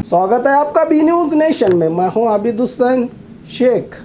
स्वागत है आपका बी न्यूज़ नेशन में। मैं हूं आबिद हुसैन शेख।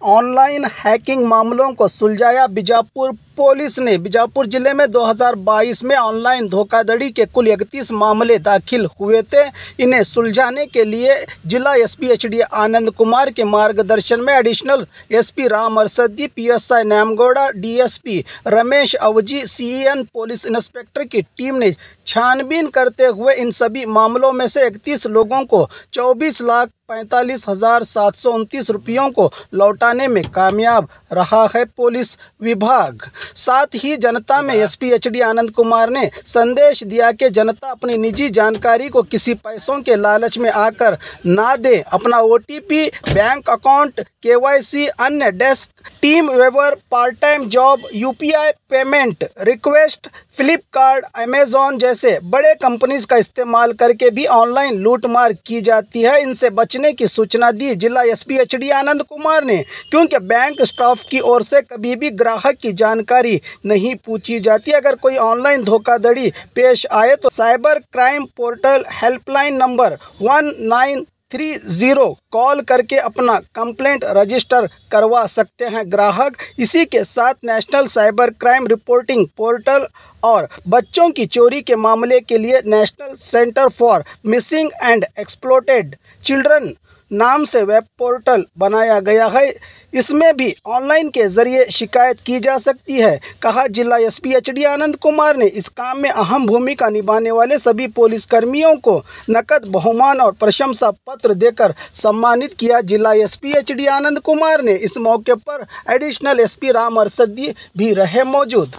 ऑनलाइन हैकिंग मामलों को सुलझाया बीजापुर पुलिस ने। बीजापुर जिले में 2022 में ऑनलाइन धोखाधड़ी के कुल 31 मामले दाखिल हुए थे। इन्हें सुलझाने के लिए जिला एसपी एचडी आनंद कुमार के मार्गदर्शन में additional SP Ram Arasadi, PSI Nyamagouda, DSP Ramesh Avaji, CN police inspector की टीम ने छानबीन करते हुए इन सभी मामलों में से 31 लोगों को 24,45,729 रुपयों को लौटाने में कामयाब रहा है पुलिस विभाग। साथ ही जनता में एसपी एचडी आनंद कुमार ने संदेश दिया कि जनता अपनी निजी जानकारी को किसी पैसों के लालच में आकर ना दे। अपना OTP, bank account, KYC, AnyDesk, TeamViewer, part time job, UPI payment request, Flipkart, Amazon जैसे बड़े कंपनीज का इस्तेमाल करके भी ऑनलाइन लूटमार की जाती है। इनसे बचने की सूचना दी जिला एसपी एचडी आनंद कुमार ने, क्योंकि बैंक स्टाफ की ओर से कभी भी ग्राहक की जानकारी नहीं पूछी जाती। अगर कोई ऑनलाइन धोखाधड़ी पेश आए तो cyber crime portal helpline number 1930 call करके अपना कंप्लेंट रजिस्टर करवा सकते हैं ग्राहक। इसी के साथ national cyber crime reporting portal और बच्चों की चोरी के मामले के लिए national centre for missing and exploited children नाम से वेब पोर्टल बनाया गया है। इसमें भी ऑनलाइन के जरिए शिकायत की जा सकती है, कहा जिला एसपी एचडी आनंद कुमार ने। इस काम में अहम भूमिका निभाने वाले सभी पुलिसकर्मियों को नकद बहुमान और प्रशंसा पत्र देकर सम्मानित किया। जिला एसपी एचडी आनंद कुमार ने इस मौके पर एडिशनल एसपी राम अरसदी भी रहे मौजूद।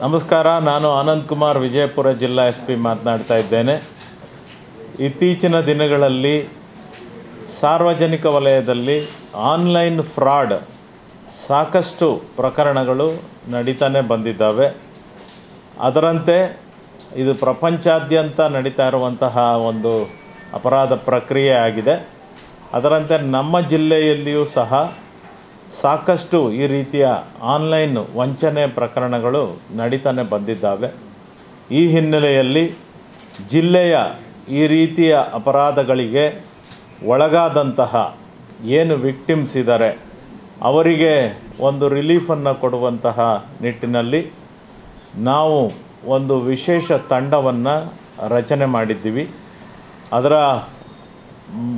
ನಮಸ್ಕಾರ, ನಾನು ಆನಂದ್ ಕುಮಾರ್ ವಿಜಯಪುರ ಜಿಲ್ಲಾ ಎಸ್ ಪಿ ಮಾತನಾಡ್ತಾ ಇದ್ದೇನೆ. ಇತ್ತೀಚಿನ ದಿನಗಳಲ್ಲಿ ಸಾರ್ವಜನಿಕ ವಲಯದಲ್ಲಿ ಆನ್ಲೈನ್ ಫ್ರಾಡ್ ಸಾಕಷ್ಟು ಪ್ರಕರಣಗಳು ನಡೀತಾನೆ ಬಂದಿದ್ದಾವೆ. ಅದರಂತೆ ಇದು ಪ್ರಪಂಚಾದ್ಯಂತ ನಡೀತಾ ಇರುವಂತಹ ಒಂದು ಅಪರಾಧ ಪ್ರಕ್ರಿಯೆ ಆಗಿದೆ. ಅದರಂತೆ ನಮ್ಮ ಜಿಲ್ಲೆಯಲ್ಲಿಯೂ ಸಹ ಸಾಕಷ್ಟು ಈ ರೀತಿಯ ಆನ್ಲೈನ್ ವಂಚನೆ ಪ್ರಕರಣಗಳು ನಡೀತಾನೆ ಬಂದಿದ್ದಾವೆ. ಈ ಹಿನ್ನೆಲೆಯಲ್ಲಿ ಜಿಲ್ಲೆಯ ಈ ರೀತಿಯ ಅಪರಾಧಗಳಿಗೆ ಒಳಗಾದಂತಹ ಏನು ವಿಕ್ಟಿಮ್ಸ್ ಇದ್ದಾರೆ ಅವರಿಗೆ ಒಂದು ರಿಲೀಫನ್ನು ಕೊಡುವಂತಹ ನಿಟ್ಟಿನಲ್ಲಿ ನಾವು ಒಂದು ವಿಶೇಷ ತಂಡವನ್ನು ರಚನೆ ಮಾಡಿದ್ದೀವಿ. ಅದರ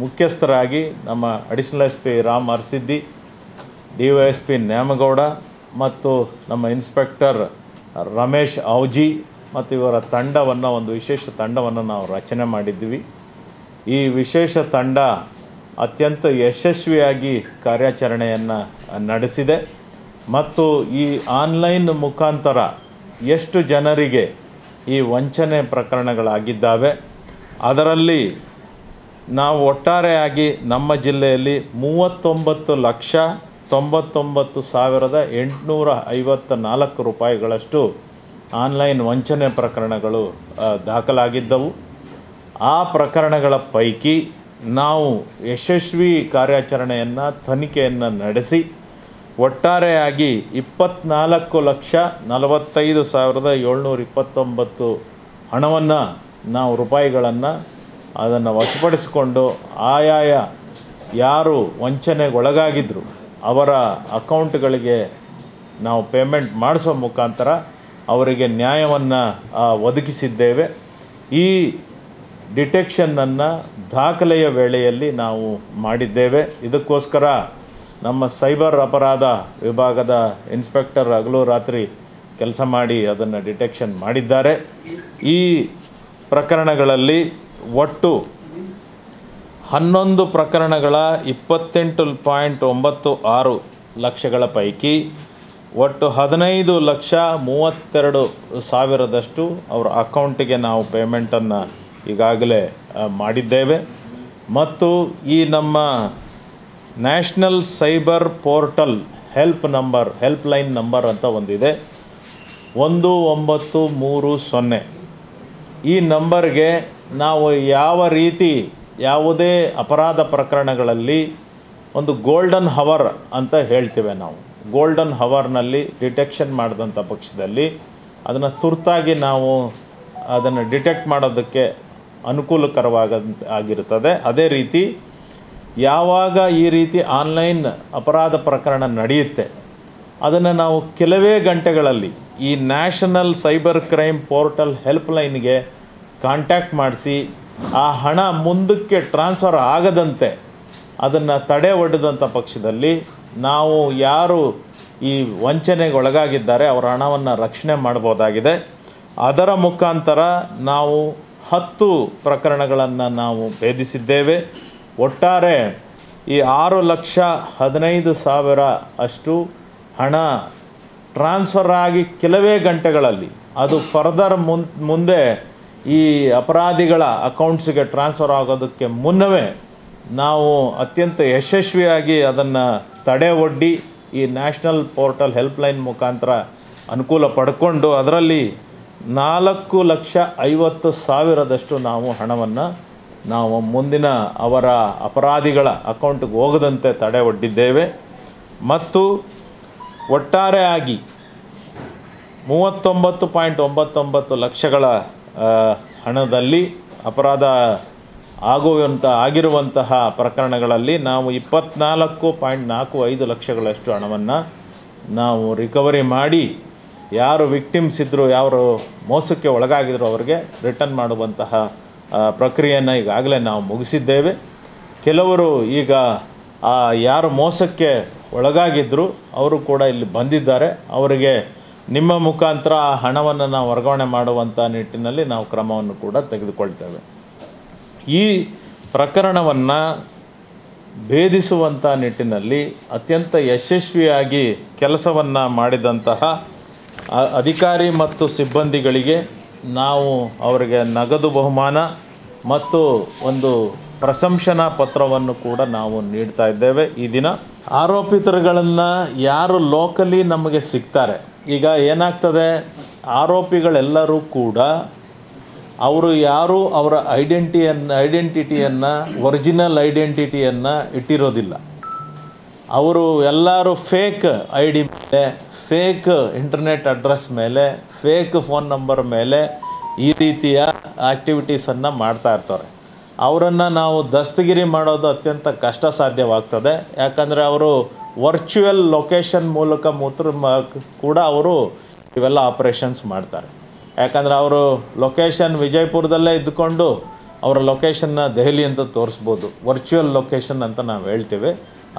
ಮುಖ್ಯಸ್ಥರಾಗಿ ನಮ್ಮ additional S P Ram Arasiddi, DYSP Nyamagouda ಮತ್ತು ನಮ್ಮ ಇನ್ಸ್ಪೆಕ್ಟರ್ ರಮೇಶ್ ಅವಜಿ ಮತ್ತು ಇವರ ತಂಡವನ್ನು, ಒಂದು ವಿಶೇಷ ತಂಡವನ್ನು ನಾವು ರಚನೆ ಮಾಡಿದ್ದೀವಿ. ಈ ವಿಶೇಷ ತಂಡ ಅತ್ಯಂತ ಯಶಸ್ವಿಯಾಗಿ ಕಾರ್ಯಾಚರಣೆಯನ್ನು ನಡೆಸಿದೆ ಮತ್ತು ಈ ಆನ್ಲೈನ್ ಮುಖಾಂತರ ಎಷ್ಟು ಜನರಿಗೆ ಈ ವಂಚನೆ ಪ್ರಕರಣಗಳಾಗಿದ್ದಾವೆ ಅದರಲ್ಲಿ ನಾವು ಒಟ್ಟಾರೆಯಾಗಿ ನಮ್ಮ ಜಿಲ್ಲೆಯಲ್ಲಿ 39,99,854 ರೂಪಾಯಿಗಳಷ್ಟು ಆನ್ಲೈನ್ ವಂಚನೆ ಪ್ರಕರಣಗಳು ದಾಖಲಾಗಿದ್ದವು. ಆ ಪ್ರಕರಣಗಳ ಪೈಕಿ ನಾವು ಯಶಸ್ವಿ ಕಾರ್ಯಾಚರಣೆಯನ್ನು, ತನಿಖೆಯನ್ನು ನಡೆಸಿ ಒಟ್ಟಾರೆಯಾಗಿ 24,45,729 ಹಣವನ್ನು ನಾವು ರೂಪಾಯಿಗಳನ್ನು ಅದನ್ನು ವಶಪಡಿಸಿಕೊಂಡು ಆಯಾಯ ಯಾರು ವಂಚನೆಗೊಳಗಾಗಿದ್ದರು ಅವರ ಅಕೌಂಟ್ಗಳಿಗೆ ನಾವು ಪೇಮೆಂಟ್ ಮಾಡಿಸೋ ಮುಖಾಂತರ ಅವರಿಗೆ ನ್ಯಾಯವನ್ನು ಒದಗಿಸಿದ್ದೇವೆ. ಈ ಡಿಟೆಕ್ಷನನ್ನು ದಾಖಲೆಯ ವೇಳೆಯಲ್ಲಿ ನಾವು ಮಾಡಿದ್ದೇವೆ. ಇದಕ್ಕೋಸ್ಕರ ನಮ್ಮ ಸೈಬರ್ ಅಪರಾಧ ವಿಭಾಗದ ಇನ್ಸ್ಪೆಕ್ಟರ್ ಹಗಲು ರಾತ್ರಿ ಕೆಲಸ ಮಾಡಿ ಅದನ್ನು ಡಿಟೆಕ್ಷನ್ ಮಾಡಿದ್ದಾರೆ. ಈ ಪ್ರಕರಣಗಳಲ್ಲಿ ಒಟ್ಟು 11 ಪ್ರಕರಣಗಳ 28.96 ಲಕ್ಷಗಳ ಪೈಕಿ ಒಟ್ಟು 15,32,000 ಅವರ ಅಕೌಂಟಿಗೆ ನಾವು ಪೇಮೆಂಟನ್ನು ಈಗಾಗಲೇ ಮಾಡಿದ್ದೇವೆ. ಮತ್ತು ಈ ನಮ್ಮ national cyber portal helpline number ಅಂತ ಒಂದಿದೆ, 1930. ಈ ನಂಬರ್ಗೆ ನಾವು ಯಾವ ರೀತಿ ಯಾವುದೇ ಅಪರಾಧ ಪ್ರಕರಣಗಳಲ್ಲಿ ಒಂದು ಗೋಲ್ಡನ್ ಹವರ್ ಅಂತ ಹೇಳ್ತೇವೆ ನಾವು. ಗೋಲ್ಡನ್ ಹವರ್ನಲ್ಲಿ ಡಿಟೆಕ್ಷನ್ ಮಾಡಿದಂಥ ಪಕ್ಷದಲ್ಲಿ ಅದನ್ನು ತುರ್ತಾಗಿ ನಾವು ಅದನ್ನು ಡಿಟೆಕ್ಟ್ ಮಾಡೋದಕ್ಕೆ ಆಗಿರುತ್ತದೆ. ಅದೇ ರೀತಿ ಯಾವಾಗ ಈ ರೀತಿ ಆನ್ಲೈನ್ ಅಪರಾಧ ಪ್ರಕರಣ ನಡೆಯುತ್ತೆ ಅದನ್ನು ನಾವು ಕೆಲವೇ ಗಂಟೆಗಳಲ್ಲಿ ಈ ನ್ಯಾಷನಲ್ ಸೈಬರ್ ಕ್ರೈಮ್ ಪೋರ್ಟಲ್ ಹೆಲ್ಪ್ಲೈನ್ಗೆ ಕಾಂಟ್ಯಾಕ್ಟ್ ಮಾಡಿಸಿ ಆ ಹಣ ಮುಂದಕ್ಕೆ ಟ್ರಾನ್ಸ್ಫರ್ ಆಗದಂತೆ ಅದನ್ನು ತಡೆ ಒಡ್ಡಿದಂಥ ಪಕ್ಷದಲ್ಲಿ ನಾವು ಯಾರು ಈ ವಂಚನೆಗೆ ಒಳಗಾಗಿದ್ದಾರೆ ಅವರ ಹಣವನ್ನು ರಕ್ಷಣೆ ಮಾಡ್ಬೋದಾಗಿದೆ. ಅದರ ಮುಖಾಂತರ ನಾವು 10 ಪ್ರಕರಣಗಳನ್ನು ನಾವು ಭೇದಿಸಿದ್ದೇವೆ. ಒಟ್ಟಾರೆ ಈ 6,15,000 ಅಷ್ಟು ಹಣ ಟ್ರಾನ್ಸ್ಫರ್ ಆಗಿ ಕೆಲವೇ ಗಂಟೆಗಳಲ್ಲಿ ಅದು ಫರ್ದರ್ ಮುಂದೆ ಈ ಅಪರಾಧಿಗಳ ಅಕೌಂಟ್ಸಿಗೆ ಟ್ರಾನ್ಸ್ಫರ್ ಆಗೋದಕ್ಕೆ ಮುನ್ನವೇ ನಾವು ಅತ್ಯಂತ ಯಶಸ್ವಿಯಾಗಿ ಅದನ್ನು ತಡೆ ಒಡ್ಡಿ ಈ ನ್ಯಾಷನಲ್ ಪೋರ್ಟಲ್ ಹೆಲ್ಪ್ಲೈನ್ ಮುಖಾಂತರ ಅನುಕೂಲ ಪಡ್ಕೊಂಡು ಅದರಲ್ಲಿ 4,50,000 ನಾವು ಹಣವನ್ನು ನಾವು ಮುಂದಿನ ಅವರ ಅಪರಾಧಿಗಳ ಅಕೌಂಟ್ಗೆ ಹೋಗದಂತೆ ತಡೆ ಒಡ್ಡಿದ್ದೇವೆ. ಮತ್ತು ಒಟ್ಟಾರೆಯಾಗಿ 39.99 ಲಕ್ಷಗಳ ಹಣದಲ್ಲಿ ಅಪರಾಧ ಆಗಿರುವಂತಹ ಪ್ರಕರಣಗಳಲ್ಲಿ ನಾವು 24.45 ಲಕ್ಷಗಳಷ್ಟು ಹಣವನ್ನು ನಾವು ರಿಕವರಿ ಮಾಡಿ ಯಾರು ವಿಕ್ಟಿಮ್ಸ್ ಇದ್ದರು, ಯಾರು ಮೋಸಕ್ಕೆ ಒಳಗಾಗಿದ್ರು ಅವರಿಗೆ ರಿಟರ್ನ್ ಮಾಡುವಂತಹ ಪ್ರಕ್ರಿಯೆಯನ್ನು ಈಗಾಗಲೇ ನಾವು ಮುಗಿಸಿದ್ದೇವೆ. ಕೆಲವರು ಈಗ ಯಾರು ಮೋಸಕ್ಕೆ ಒಳಗಾಗಿದ್ದರು ಅವರು ಕೂಡ ಇಲ್ಲಿ ಬಂದಿದ್ದಾರೆ. ಅವರಿಗೆ ನಿಮ್ಮ ಮುಖಾಂತರ ಆ ಹಣವನ್ನು ನಾವು ವರ್ಗಾವಣೆ ಮಾಡುವಂಥ ನಿಟ್ಟಿನಲ್ಲಿ ನಾವು ಕ್ರಮವನ್ನು ಕೂಡ ತೆಗೆದುಕೊಳ್ತೇವೆ. ಈ ಪ್ರಕರಣವನ್ನು ಭೇದಿಸುವಂಥ ನಿಟ್ಟಿನಲ್ಲಿ ಅತ್ಯಂತ ಯಶಸ್ವಿಯಾಗಿ ಕೆಲಸವನ್ನು ಮಾಡಿದಂತಹ ಅಧಿಕಾರಿ ಮತ್ತು ಸಿಬ್ಬಂದಿಗಳಿಗೆ ನಾವು ಅವರಿಗೆ ನಗದು ಬಹುಮಾನ ಮತ್ತು ಒಂದು ಪ್ರಶಂಸನಾ ಪತ್ರವನ್ನು ಕೂಡ ನಾವು ನೀಡ್ತಾ ಇದ್ದೇವೆ. ಈ ದಿನ ಆರೋಪಿತರುಗಳನ್ನು ಯಾರು ಲೋಕಲಿ ನಮಗೆ ಸಿಗ್ತಾರೆ, ಈಗ ಏನಾಗ್ತದೆ, ಆರೋಪಿಗಳೆಲ್ಲರೂ ಕೂಡ ಅವರು ಯಾರು ಅವರ ಐಡೆಂಟಿಟಿಯನ್ನು ಒರಿಜಿನಲ್ ಐಡೆಂಟಿಟಿಯನ್ನು ಇಟ್ಟಿರೋದಿಲ್ಲ. ಅವರು ಎಲ್ಲರೂ ಫೇಕ್ ID ಮೇಲೆ, ಫೇಕ್ ಇಂಟರ್ನೆಟ್ ಅಡ್ರೆಸ್ ಮೇಲೆ, ಫೇಕ್ ಫೋನ್ ನಂಬರ್ ಮೇಲೆ ಈ ರೀತಿಯ ಆ್ಯಕ್ಟಿವಿಟೀಸನ್ನು ಮಾಡ್ತಾ ಇರ್ತಾರೆ. ಅವರನ್ನು ನಾವು ದಸ್ತಗಿರಿ ಮಾಡೋದು ಅತ್ಯಂತ ಕಷ್ಟ ಸಾಧ್ಯವಾಗ್ತದೆ. ಯಾಕಂದರೆ ಅವರು ವರ್ಚುವಲ್ ಲೊಕೇಶನ್ ಮೂಲಕ ಕೂಡ ಅವರು ಇವೆಲ್ಲ ಆಪ್ರೇಷನ್ಸ್ ಮಾಡ್ತಾರೆ. ಯಾಕಂದರೆ ಅವರು ಲೊಕೇಶನ್ ವಿಜಯಪುರದಲ್ಲೇ ಇದ್ದುಕೊಂಡು ಅವರ ಲೊಕೇಶನ್ನ ದೆಹಲಿ ಅಂತ ತೋರಿಸ್ಬೋದು. ವರ್ಚುವಲ್ ಲೊಕೇಶನ್ ಅಂತ ನಾವು ಹೇಳ್ತೇವೆ.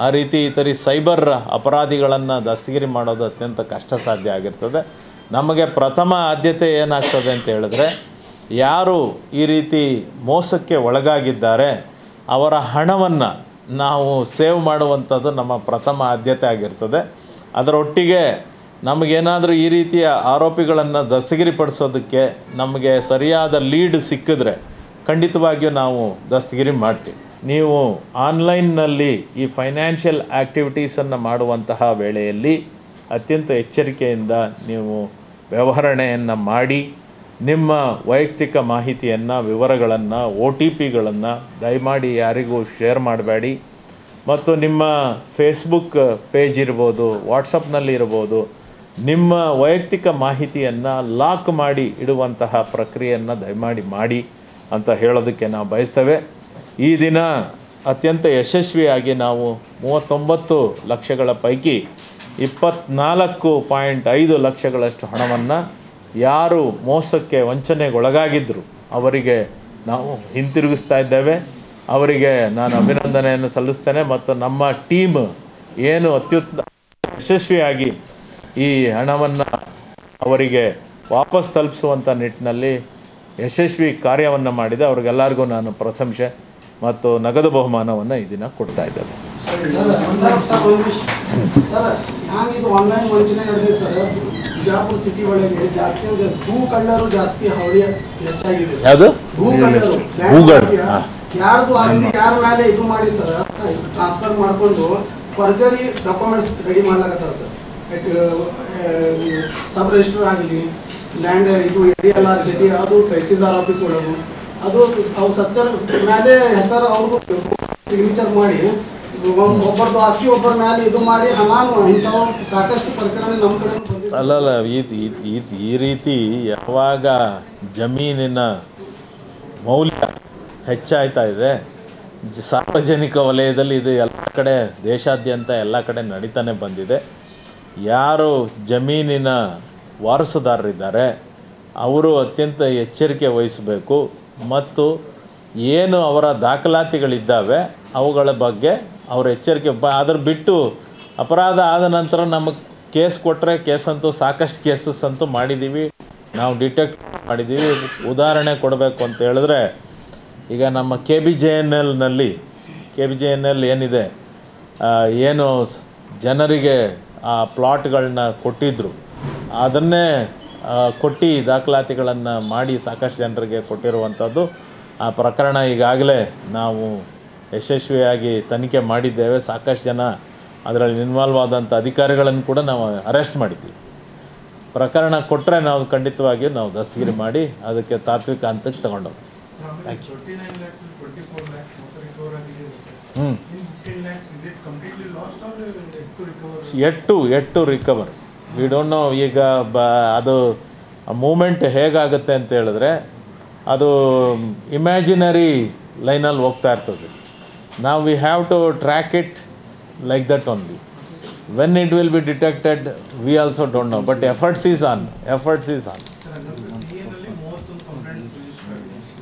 ಆ ರೀತಿ ಸೈಬರ್ ಅಪರಾಧಿಗಳನ್ನು ದಸ್ತಗಿರಿ ಮಾಡೋದು ಅತ್ಯಂತ ಕಷ್ಟ ಸಾಧ್ಯ ಆಗಿರ್ತದೆ. ನಮಗೆ ಪ್ರಥಮ ಆದ್ಯತೆ ಏನಾಗ್ತದೆ ಅಂತ ಹೇಳಿದ್ರೆ, ಯಾರು ಈ ರೀತಿ ಮೋಸಕ್ಕೆ ಒಳಗಾಗಿದ್ದಾರೆ ಅವರ ಹಣವನ್ನು ನಾವು ಸೇವ್ ಮಾಡುವಂಥದ್ದು ನಮ್ಮ ಪ್ರಥಮ ಆದ್ಯತೆ ಆಗಿರ್ತದೆ. ಅದರೊಟ್ಟಿಗೆ ನಮಗೇನಾದರೂ ಈ ರೀತಿಯ ಆರೋಪಿಗಳನ್ನು ದಸ್ತಗಿರಿಪಡಿಸೋದಕ್ಕೆ ನಮಗೆ ಸರಿಯಾದ ಲೀಡ್ ಸಿಕ್ಕಿದ್ರೆ ಖಂಡಿತವಾಗಿಯೂ ನಾವು ದಸ್ತಗಿರಿ ಮಾಡ್ತೀವಿ. ನೀವು ಆನ್ಲೈನ್ನಲ್ಲಿ ಈ ಫೈನಾನ್ಷಿಯಲ್ ಆ್ಯಕ್ಟಿವಿಟೀಸನ್ನು ಮಾಡುವಂತಹ ವೇಳೆಯಲ್ಲಿ ಅತ್ಯಂತ ಎಚ್ಚರಿಕೆಯಿಂದ ನೀವು ವ್ಯವಹರಣೆಯನ್ನು ಮಾಡಿ ನಿಮ್ಮ ವೈಯಕ್ತಿಕ ಮಾಹಿತಿಯನ್ನು, ವಿವರಗಳನ್ನು, OTPಗಳನ್ನು ದಯಮಾಡಿ ಯಾರಿಗೂ ಶೇರ್ ಮಾಡಬೇಡಿ. ಮತ್ತು ನಿಮ್ಮ ಫೇಸ್ಬುಕ್ ಪೇಜ್ ಇರ್ಬೋದು, ವಾಟ್ಸಪ್ನಲ್ಲಿ ಇರ್ಬೋದು, ನಿಮ್ಮ ವೈಯಕ್ತಿಕ ಮಾಹಿತಿಯನ್ನು ಲಾಕ್ ಮಾಡಿ ಇಡುವಂತಹ ಪ್ರಕ್ರಿಯೆಯನ್ನು ದಯಮಾಡಿ ಮಾಡಿ ಅಂತ ಹೇಳೋದಕ್ಕೆ ನಾವು ಬಯಸ್ತೇವೆ. ಈ ದಿನ ಅತ್ಯಂತ ಯಶಸ್ವಿಯಾಗಿ ನಾವು 39 ಲಕ್ಷಗಳ ಪೈಕಿ 24.5 ಲಕ್ಷಗಳಷ್ಟು ಹಣವನ್ನು ಯಾರು ಮೋಸಕ್ಕೆ ವಂಚನೆಗೊಳಗಾಗಿದ್ದರು ಅವರಿಗೆ ನಾವು ಹಿಂತಿರುಗಿಸ್ತಾ ಇದ್ದೇವೆ. ಅವರಿಗೆ ನಾನು ಅಭಿನಂದನೆಯನ್ನು ಸಲ್ಲಿಸ್ತೇನೆ. ಮತ್ತು ನಮ್ಮ ಟೀಮ್ ಏನು ಯಶಸ್ವಿಯಾಗಿ ಈ ಹಣವನ್ನು ಅವರಿಗೆ ವಾಪಸ್ ತಲುಪಿಸುವಂಥ ನಿಟ್ಟಿನಲ್ಲಿ ಯಶಸ್ವಿ ಕಾರ್ಯವನ್ನು ಮಾಡಿದೆ. ಅವ್ರಿಗೆಲ್ಲರಿಗೂ ನಾನು ಪ್ರಶಂಸೆ ಮತ್ತು ನಗದು ಬಹುಮಾನವನ್ನು ಈ ದಿನ ಕೊಡ್ತಾ ಇದ್ದೇವೆ. ಬಿಜಾಪುರ ಸಿಟಿ ಒಳಗೆ ಜಾಸ್ತಿ ಭೂ ಕಳ್ಳರು ಜಾಸ್ತಿ ಹಾವಳಿ ಹೆಚ್ಚಾಗಿದೆ. ಯಾವುದು ಯಾರ್ದು ಆಸ್ತಿ ಯಾರ ಮೇಲೆ ಇದು ಮಾಡಿ ಸರ್ ಟ್ರಾನ್ಸ್ಫರ್ ಮಾಡಿಕೊಂಡು ಫರ್ಜರಿ ಡಾಕ್ಯುಮೆಂಟ್ಸ್ ರೆಡಿ ಮಾಡ್ಲಾಕತ್ತಾರ ಸರ್. ಸಬ್ ರಿಜಿಸ್ಟರ್ ಆಗಲಿ, ಲ್ಯಾಂಡ್ ಇದು ADLR ಸಿಟಿ ಅದು ತಹಸೀಲ್ದಾರ್ ಆಫೀಸ್ ಒಳಗು ಅದು ಅವು ಸತ್ತರ ಮೇಲೆ ಹೆಸರು ಅವ್ರದ್ದು ಸಿಗ್ನೇಚರ್ ಮಾಡಿ ಒಬ್ಬರದು ಆಸ್ತಿ ಒಬ್ಬರ ಮೇಲೆ ಇದು ಮಾಡಿ ಹಣಾನು ಇಂಥವು ಸಾಕಷ್ಟು ಪ್ರಕರಣ ನಮ್ಮ ಕಡೆ ಬಂದಿದೆ. ಅಲ್ಲಲ್ಲ ಈ ರೀತಿ ಯಾವಾಗ ಜಮೀನಿನ ಮೌಲ್ಯ ಹೆಚ್ಚಾಯ್ತಾ ಇದೆ, ಸಾರ್ವಜನಿಕ ವಲಯದಲ್ಲಿ ಇದು ಎಲ್ಲ ಕಡೆ ದೇಶಾದ್ಯಂತ ಎಲ್ಲ ಕಡೆ ನಡೀತಾನೆ ಬಂದಿದೆ. ಯಾರು ಜಮೀನಿನ ವಾರಸುದಾರರಿದ್ದಾರೆ ಅವರು ಅತ್ಯಂತ ಎಚ್ಚರಿಕೆ ವಹಿಸಬೇಕು ಮತ್ತು ಏನು ಅವರ ದಾಖಲಾತಿಗಳಿದ್ದಾವೆ ಅವುಗಳ ಬಗ್ಗೆ ಅವ್ರ ಎಚ್ಚರಿಕೆ ಅದ್ರ ಬಿಟ್ಟು ಅಪರಾಧ ಆದ ನಂತರ ನಮಗೆ ಕೇಸ್ ಕೊಟ್ಟರೆ ಕೇಸಂತೂ ಸಾಕಷ್ಟು ಕೇಸಸ್ ಅಂತೂ ಮಾಡಿದ್ದೀವಿ, ನಾವು ಡಿಟೆಕ್ಟ್ ಮಾಡಿದ್ದೀವಿ. ಉದಾಹರಣೆ ಕೊಡಬೇಕು ಅಂತ ಹೇಳಿದ್ರೆ ಈಗ ನಮ್ಮ KBJNLನಲ್ಲಿ ಏನಿದೆ, ಏನು ಜನರಿಗೆ ಆ ಪ್ಲಾಟ್ಗಳನ್ನ ಕೊಟ್ಟಿದ್ದರು ಅದನ್ನೇ ಕೊಟ್ಟು ದಾಖಲಾತಿಗಳನ್ನು ಮಾಡಿ ಸಾಕಷ್ಟು ಜನರಿಗೆ ಕೊಟ್ಟಿರುವಂಥದ್ದು. ಆ ಪ್ರಕರಣ ಈಗಾಗಲೇ ನಾವು ಯಶಸ್ವಿಯಾಗಿ ತನಿಖೆ ಮಾಡಿದ್ದೇವೆ. ಸಾಕಷ್ಟು ಜನ ಅದರಲ್ಲಿ ಇನ್ವಾಲ್ವ್ ಆದಂಥ ಅಧಿಕಾರಿಗಳನ್ನು ಕೂಡ ನಾವು ಅರೆಸ್ಟ್ ಮಾಡಿದ್ದೀವಿ. ಪ್ರಕರಣ ಕೊಟ್ಟರೆ ನಾವು ಖಂಡಿತವಾಗಿಯೂ ನಾವು ದಸ್ತಗಿರಿ ಮಾಡಿ ಅದಕ್ಕೆ ತಾತ್ವಿಕ ಹಂತಕ್ಕೆ ತಗೊಂಡೋಗ್ತೀವಿ. Thank you. Yet to recover. We don't know. ಈಗ ಅದು ಮೂಮೆಂಟ್ ಹೇಗಾಗುತ್ತೆ ಅಂತ ಹೇಳಿದ್ರೆ ಅದು ಇಮ್ಯಾಜಿನರಿ ಲೈನಲ್ಲಿ ಹೋಗ್ತಾ ಇರ್ತದೆ. ನಾವು we have to track it like that only. When it will be detected we also don't know, but efforts is on.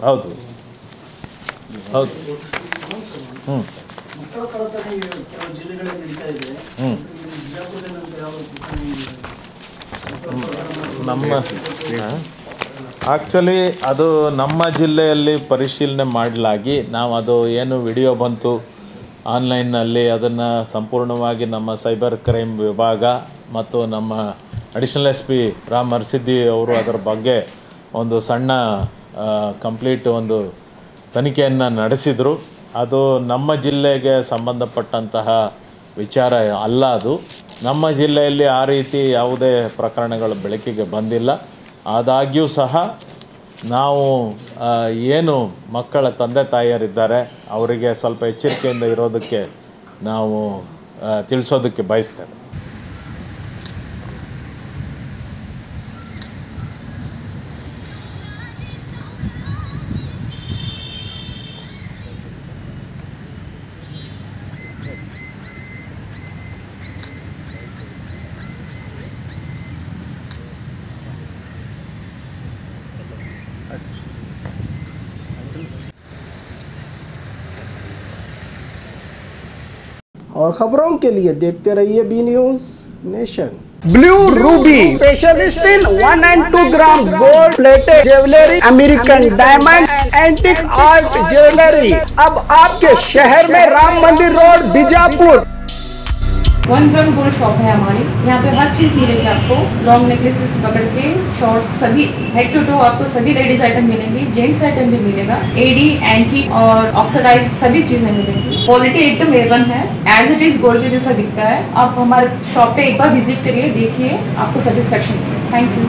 ಹೌದು ಹೌದು. ನಮ್ಮ ಆ್ಯಕ್ಚುಲಿ ಅದು ನಮ್ಮ ಜಿಲ್ಲೆಯಲ್ಲಿ ಪರಿಶೀಲನೆ ಮಾಡಲಾಗಿ ನಾವು ಅದು ಏನು ವಿಡಿಯೋ ಬಂತು ಆನ್ಲೈನ್ನಲ್ಲಿ ಅದನ್ನು ಸಂಪೂರ್ಣವಾಗಿ ನಮ್ಮ ಸೈಬರ್ ಕ್ರೈಮ್ ವಿಭಾಗ ಮತ್ತು ನಮ್ಮ ಅಡಿಷನಲ್ SP ರಾಮ್ ಅರಸಿದ್ದಿ ಅವರು ಅದರ ಬಗ್ಗೆ ಒಂದು ಸಣ್ಣ ಕಂಪ್ಲೀಟ್ ಒಂದು ತನಿಖೆಯನ್ನು ನಡೆಸಿದರು. ಅದು ನಮ್ಮ ಜಿಲ್ಲೆಗೆ ಸಂಬಂಧಪಟ್ಟಂತಹ ವಿಚಾರ ಅಲ್ಲ. ಅದು ನಮ್ಮ ಜಿಲ್ಲೆಯಲ್ಲಿ ಆ ರೀತಿ ಯಾವುದೇ ಪ್ರಕರಣಗಳು ಬೆಳಕಿಗೆ ಬಂದಿಲ್ಲ. ಆದಾಗ್ಯೂ ಸಹ ನಾವು ಏನು ಮಕ್ಕಳ ತಂದೆ ತಾಯಿಯರಿದ್ದಾರೆ ಅವರಿಗೆ ಸ್ವಲ್ಪ ಎಚ್ಚರಿಕೆಯಿಂದ ಇರೋದಕ್ಕೆ ನಾವು ತಿಳಿಸೋದಕ್ಕೆ ಬಯಸ್ತೇವೆ. और खबरों के लिए देखते रहिए B news nation. Blue ruby specialist in 1 and 2 gram gold plated jewellery, American diamond, antique art jewellery अब आपके शहर में Ram Mandir road Bijapur. 1 gram gold shop है हमारी। यहाँ पे हर चीज मिलेगी आपको, लॉन्ग नेकलेसेस पकड़ के शॉर्ट्स सभी हेड टू टो आपको सभी लेडीज आइटम मिलेंगी, जेंट्स आइटम भी मिलेगा, AD, एंटीक और ऑक्सीडाइज सभी चीजें मिलेंगी। क्वालिटी एकदम A1 है, एज इट इज गोल्ड के जैसा दिखता है। आप हमारे शॉप पे एक बार विजिट करिए, देखिए, आपको सेटिस्फेक्शन। Thank you.